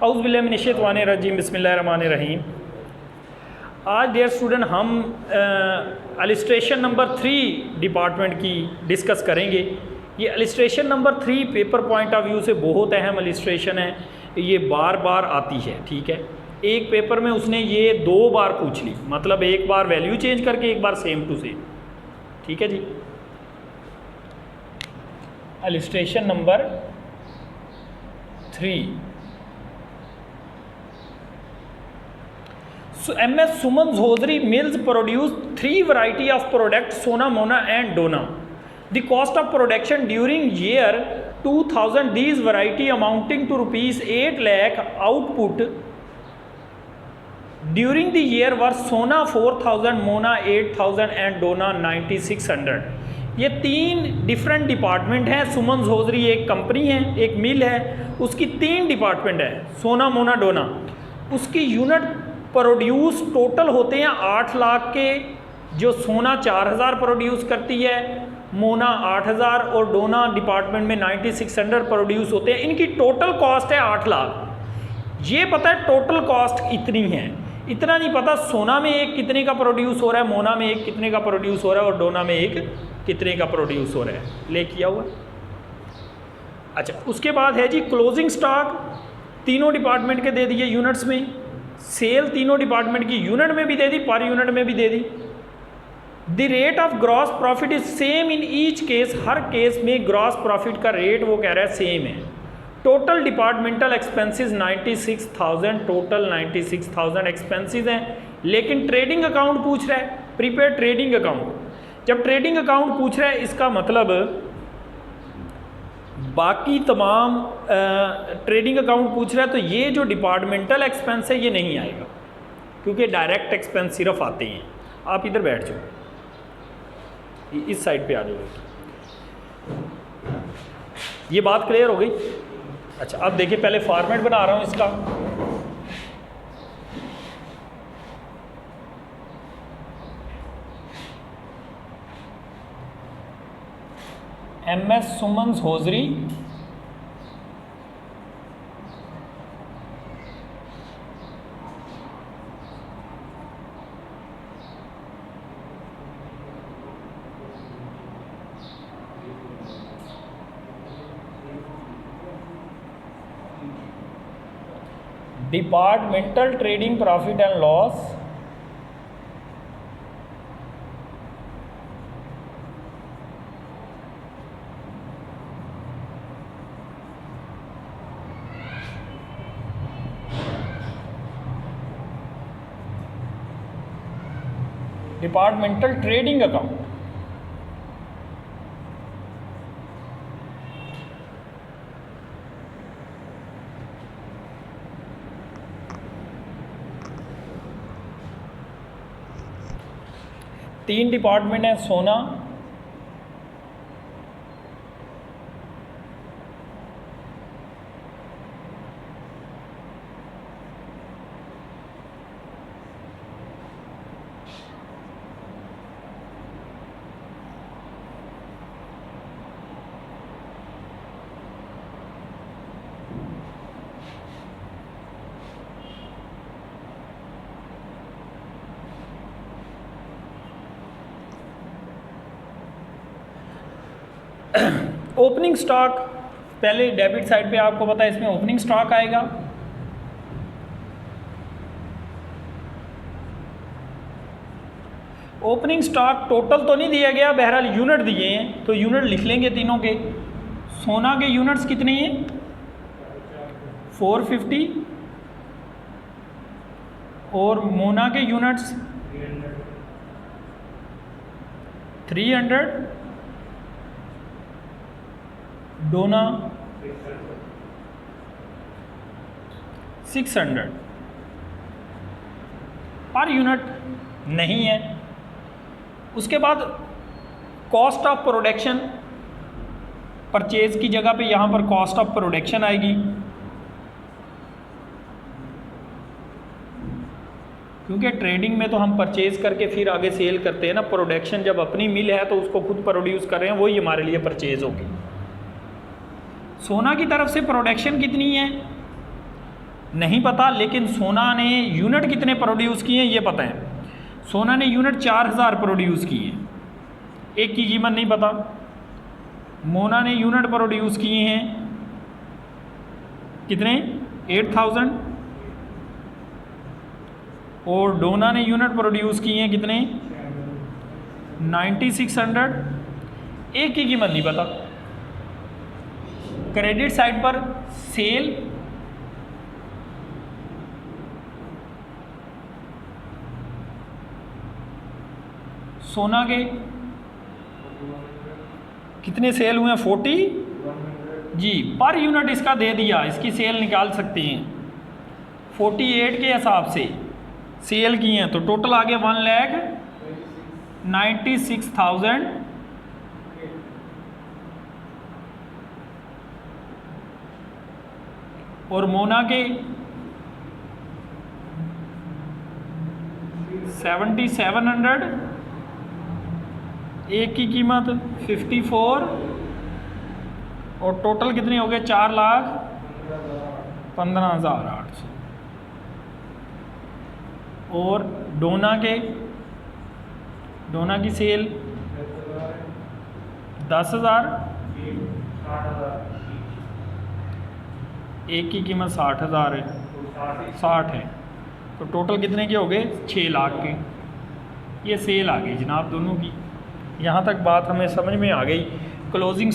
औज़ु बिल्लाहि मिनश्शैतानिर्रजीम बिस्मिल्लाहिर्रहमानिर्रहीम। आज डियर स्टूडेंट हम इलस्ट्रेशन नंबर 3 डिपार्टमेंट की डिस्कस करेंगे। ये illustration number 3 paper point of view से बहुत अहम इलस्ट्रेशन है, ये बार बार आती है। ठीक है, एक पेपर में उसने ये 2 बार पूछ ली, मतलब एक बार वैल्यू चेंज करके एक बार सेम टू सेम। ठीक है जी, illustration number 3। So, MS Suman's hosiery mills produce 3 variety of products, Sona, Mona and Dona. The cost of production during year 2000, these variety amounting to rupees 8 lakh, output during the year were Sona 4000, Mona 8000 and Dona 9600। ये 3 different department हैं। Suman's hosiery एक company है, एक मिल है, उसकी 3 department है, सोना, मोना, डोना। उसकी यूनिट प्रोड्यूस टोटल होते हैं 8 लाख के, जो सोना 4000 प्रोड्यूस करती है, मोना 8000 और डोना डिपार्टमेंट में 9600 प्रोड्यूस होते हैं। इनकी टोटल कॉस्ट है 8 लाख। ये पता है टोटल कॉस्ट इतनी है, इतना नहीं पता सोना में एक कितने का प्रोड्यूस हो रहा है, मोना में एक कितने का प्रोड्यूस हो रहा है और डोना में एक कितने का प्रोड्यूस हो रहा है। ले किया हुआ। अच्छा, उसके बाद है जी क्लोजिंग स्टॉक, तीनों डिपार्टमेंट के दे दिए यूनिट्स में। सेल तीनों डिपार्टमेंट की यूनिट में भी दे दी, पर यूनिट में भी दे दी। The rate of gross profit is same in each case, हर केस में ग्रॉस प्रॉफिट का रेट वो कह रहा है सेम है। Total departmental expenses 96,000, total 96,000 expenses हैं। लेकिन ट्रेडिंग अकाउंट पूछ रहा है, प्रीपेड ट्रेडिंग अकाउंट। जब ट्रेडिंग अकाउंट पूछ रहा है, इसका मतलब बाकी तमाम ट्रेडिंग अकाउंट पूछ रहा है, तो ये जो डिपार्टमेंटल एक्सपेंस है ये नहीं आएगा, क्योंकि डायरेक्ट एक्सपेंस सिर्फ आते हैं। आप इधर बैठ जाओ, इस साइड पे आ जाओ। ये बात क्लियर हो गई। अच्छा, अब देखिए, पहले फॉर्मेट बना रहा हूँ इसका। MS Suman's hosiery departmental trading profit and loss departmental trading account. तीन डिपार्टमेंट है, सोना, ओपनिंग स्टॉक। पहले डेबिट साइड पे आपको पता है इसमें ओपनिंग स्टॉक आएगा। ओपनिंग स्टॉक टोटल तो नहीं दिया गया, बहरहाल यूनिट दिए हैं, तो यूनिट लिख लेंगे तीनों के। सोना के यूनिट्स कितने हैं? 450 और मोना के यूनिट्स 300, डोना 600 पर यूनिट नहीं है। उसके बाद कॉस्ट ऑफ प्रोडक्शन, परचेज की जगह पे यहाँ पर कॉस्ट ऑफ प्रोडक्शन आएगी, क्योंकि ट्रेडिंग में तो हम परचेज करके फिर आगे सेल करते हैं ना। प्रोडक्शन जब अपनी मिल है तो उसको खुद प्रोड्यूस कर रहे हैं, वही हमारे लिए परचेज होगी। सोना की तरफ से प्रोडक्शन कितनी है? नहीं पता, लेकिन सोना ने यूनिट कितने प्रोड्यूस किए हैं ये पता है। सोना ने यूनिट 4000 प्रोड्यूस किए, एक की कीमत नहीं पता। मोना ने यूनिट प्रोड्यूस किए हैं कितने, 8000, और डोना ने यूनिट प्रोड्यूस किए हैं कितने, 9600, एक की कीमत नहीं पता। क्रेडिट साइड पर सेल सोना के कितने सेल हुए हैं, 40 जी, पर यूनिट इसका दे दिया, इसकी सेल निकाल सकते हैं 48 के हिसाब से सेल की हैं, तो टोटल आ गया 1,96,000। और मोना के 7700, एक की कीमत 54, और टोटल कितने हो गए, 4,15,800। और डोना की सेल 10,000, एक की कीमत 60,000 है, 60 है, तो टोटल कितने के हो गए, 6 लाख के। ये सेल आ गई जनाब दोनों की। यहाँ तक बात हमें समझ में आ गई। क्लोजिंग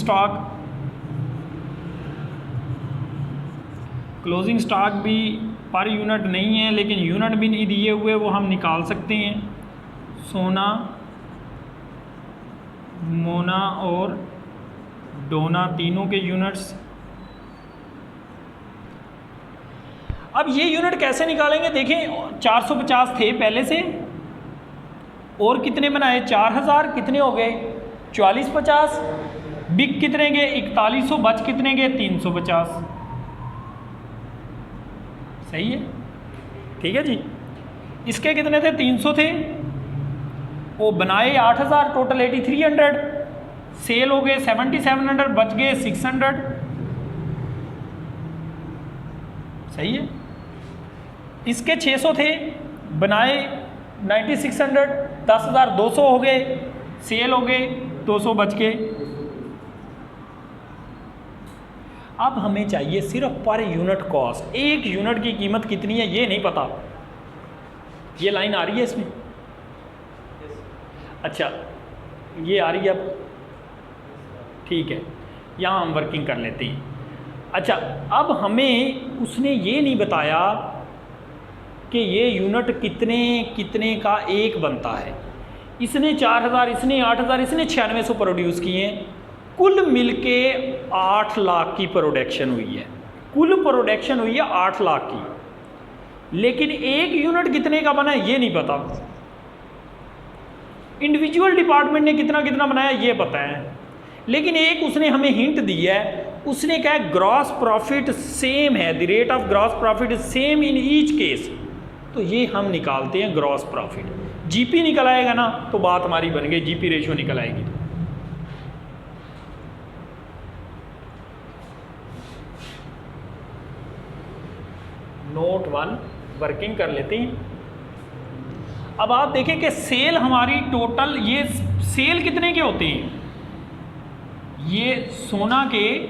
स्टॉक भी पर यूनिट नहीं है, लेकिन यूनिट भी नहीं दिए हुए, वो हम निकाल सकते हैं। सोना, मोना और डोना तीनों के यूनिट्स। अब ये यूनिट कैसे निकालेंगे, देखें 450 थे पहले से, और कितने बनाए, 4000, कितने हो गए 4450, बिक कितने गए 4100, बच कितने गए 350। सही है, ठीक है जी। इसके कितने थे, 300 थे, वो बनाए 8000, टोटल 8300, सेल हो गए 7700, बच गए 600। सही है। इसके 600 थे, बनाए 9600, 10,200 हो गए, सेल हो गए 200, बच गए। अब हमें चाहिए सिर्फ पर यूनिट कॉस्ट, एक यूनिट की कीमत कितनी है ये नहीं पता। ये लाइन आ रही है इसमें, अच्छा ये आ रही है अब, ठीक है, यहाँ हम वर्किंग कर लेते हैं। अच्छा, अब हमें उसने ये नहीं बताया कि ये यूनिट कितने का एक बनता है। इसने 4000, इसने 8000, इसने 9600 प्रोड्यूस किए हैं, कुल मिलके 8 लाख की प्रोडक्शन हुई है। कुल प्रोडक्शन हुई है 8 लाख की, लेकिन एक यूनिट कितने का बना है ये नहीं पता। इंडिविजुअल डिपार्टमेंट ने कितना कितना बनाया ये पता है, लेकिन एक उसने हमें हिंट दी है, उसने कहा ग्रॉस प्रॉफिट सेम है, the rate of gross profit is same in each case. तो ये हम निकालते हैं ग्रॉस प्रॉफिट। जीपी निकल आएगा ना तो बात हमारी बन गई, जीपी रेशियो निकल आएगी। नोट 1 वर्किंग कर लेते हैं। अब आप देखें कि सेल हमारी टोटल, ये सेल कितने के होते हैं, ये सोना के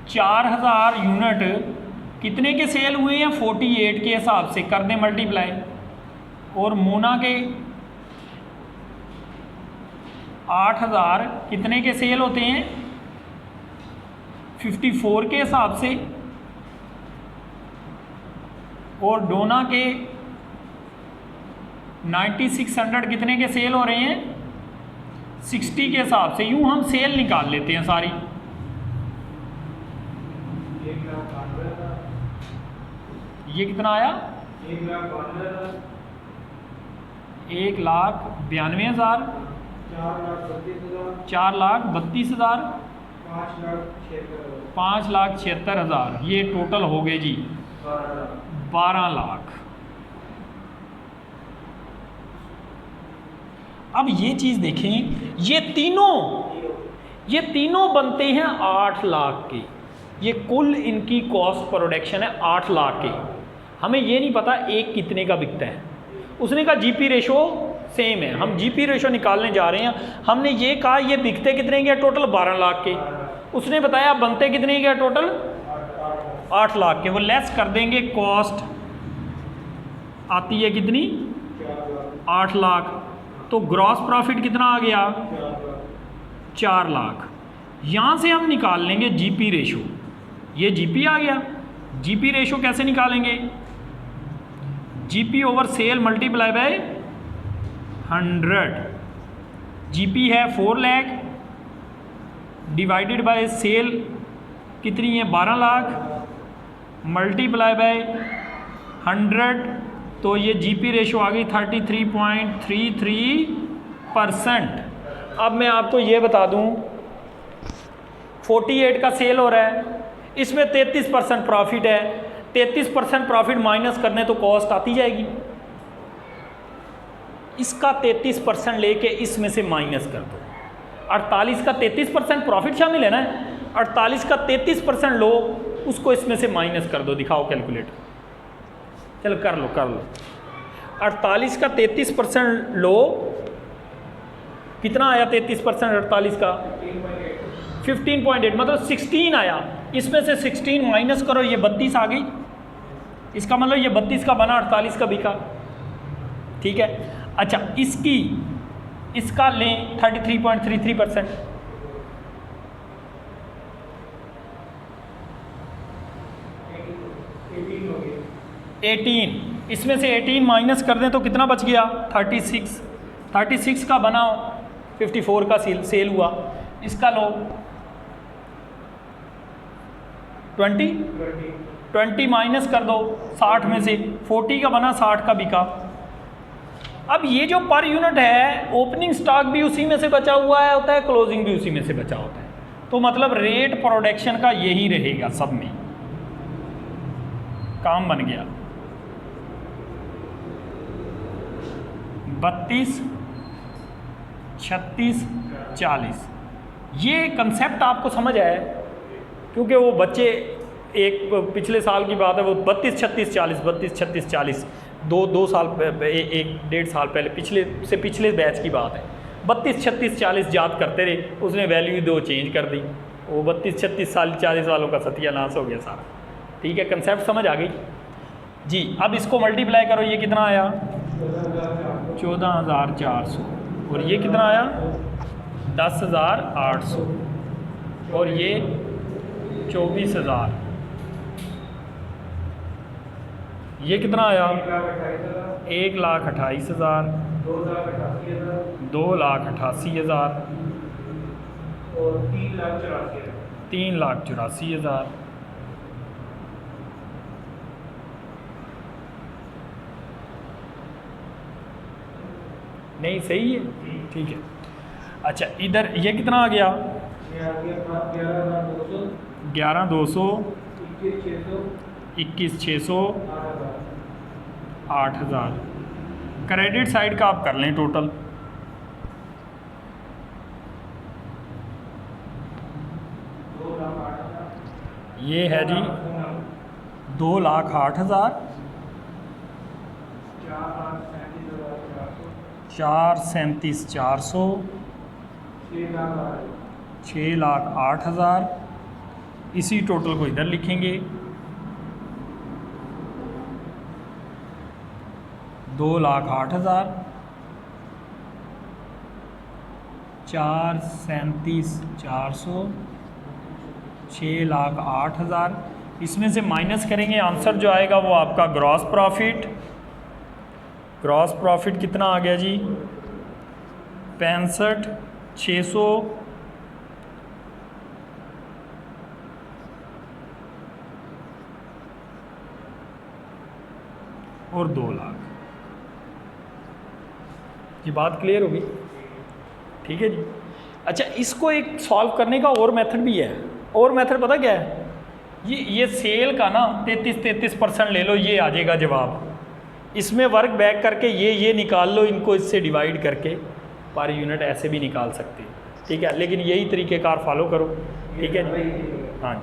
4000 यूनिट कितने के सेल हुए हैं, 48 के हिसाब से कर दें मल्टीप्लाई, और मोना के 8000 कितने के सेल होते हैं, 54 के हिसाब से, और डोना के 9600 कितने के सेल हो रहे हैं, 60 के हिसाब से। यूं हम सेल निकाल लेते हैं सारी। ये कितना आया, 1,92,000, 4,32,000, 5,76,000, ये टोटल हो गए जी 12 लाख। अब ये चीज़ देखें, ये तीनों बनते हैं 8 लाख के। ये कुल इनकी कॉस्ट प्रोडक्शन है 8 लाख की। हमें ये नहीं पता एक कितने का बिकता है। उसने कहा जीपी रेशो सेम है, हम जीपी रेशो निकालने जा रहे हैं। हमने ये कहा ये बिकते कितने के टोटल 12 लाख के, उसने बताया बनते कितने के टोटल 8 लाख के। वो लेस कर देंगे, कॉस्ट आती है कितनी 8 लाख, तो ग्रॉस प्रॉफिट कितना आ गया 4 लाख। यहाँ से हम निकाल लेंगे जीपी रेशो, ये जीपी आ गया। जीपी रेशो कैसे निकालेंगे, GP over cell multiply by 100। GP है 4 लाख डिवाइडेड बाय सेल कितनी है 12 लाख मल्टीप्लाई बाय 100, तो ये जीपी रेशो आ गई 33.33%। अब मैं आपको ये बता दूं 48 का सेल हो रहा है, इसमें 33% प्रॉफिट है। 33% प्रॉफिट माइनस करने तो कॉस्ट आती जाएगी, इसका 33% लेके इसमें से माइनस कर दो। 48 का 33% प्रॉफिट शामिल है ना, 48 का 33% लो, उसको इसमें से माइनस कर दो। दिखाओ कैलकुलेटर, चलो कर लो 48 का 33% लो, कितना आया 33% 48 का 15.8, मतलब 16 आया। इसमें से 16 माइनस करो, ये 32 आ गई। इसका मतलब ये 32 का बना, 48 का बिका। ठीक है, अच्छा इसका लें 33.33%। 18, इसमें से 18 माइनस कर दें तो कितना बच गया 36। 36 का बना 54 का सेल हुआ। इसका लो 20 माइनस कर दो 60 में से, 40 का बना 60 का बिका। अब ये जो पर यूनिट है, ओपनिंग स्टॉक भी उसी में से बचा हुआ है होता है, क्लोजिंग भी उसी में से बचा होता है, तो मतलब रेट प्रोडक्शन का यही रहेगा सब में। काम बन गया 32, 36, 40। ये कंसेप्ट आपको समझ आया, क्योंकि वो बच्चे एक पिछले साल की बात है, वो 32, 36, 40, 32, 36, 40 दो साल 1-1.5 साल पहले पिछले बैच की बात है। 32, 36, 40 याद करते रहे, उसने वैल्यू 2 चेंज कर दी, वो 32, 36, 40 वालों का सत्यानाश हो गया सारा। ठीक है, कंसेप्ट समझ आ गई जी। अब इसको मल्टीप्लाई करो, ये कितना आया 14,400, और ये कितना आया 10,800, और ये 24,000। ये कितना आया 1,28,000, 2,88,000 और 3,84,000। नहीं सही है, ठीक है। अच्छा इधर ये कितना आ गया 11,200, 21,600, 8,000। क्रेडिट साइड का आप कर लें टोटल, ये है जी 2,08,000, 4,37,400, 6,08,000। इसी टोटल को इधर लिखेंगे 2,08,000, 4,37,400, 6,08,000। इसमें से माइनस करेंगे, आंसर जो आएगा वो आपका ग्रॉस प्रॉफिट। ग्रॉस प्रॉफिट कितना आ गया जी 65,600 और 2 लाख। ये बात क्लियर होगी, ठीक है जी। अच्छा इसको एक सॉल्व करने का और मेथड भी है। और मेथड पता क्या है, ये सेल का ना 33% ले लो, ये आ जाएगा जवाब। इसमें वर्क बैक करके ये निकाल लो, इनको इससे डिवाइड करके पर यूनिट ऐसे भी निकाल सकते हैं, ठीक है। लेकिन यही तरीक़ेकार फॉलो करो, ठीक है जी। हाँ जी।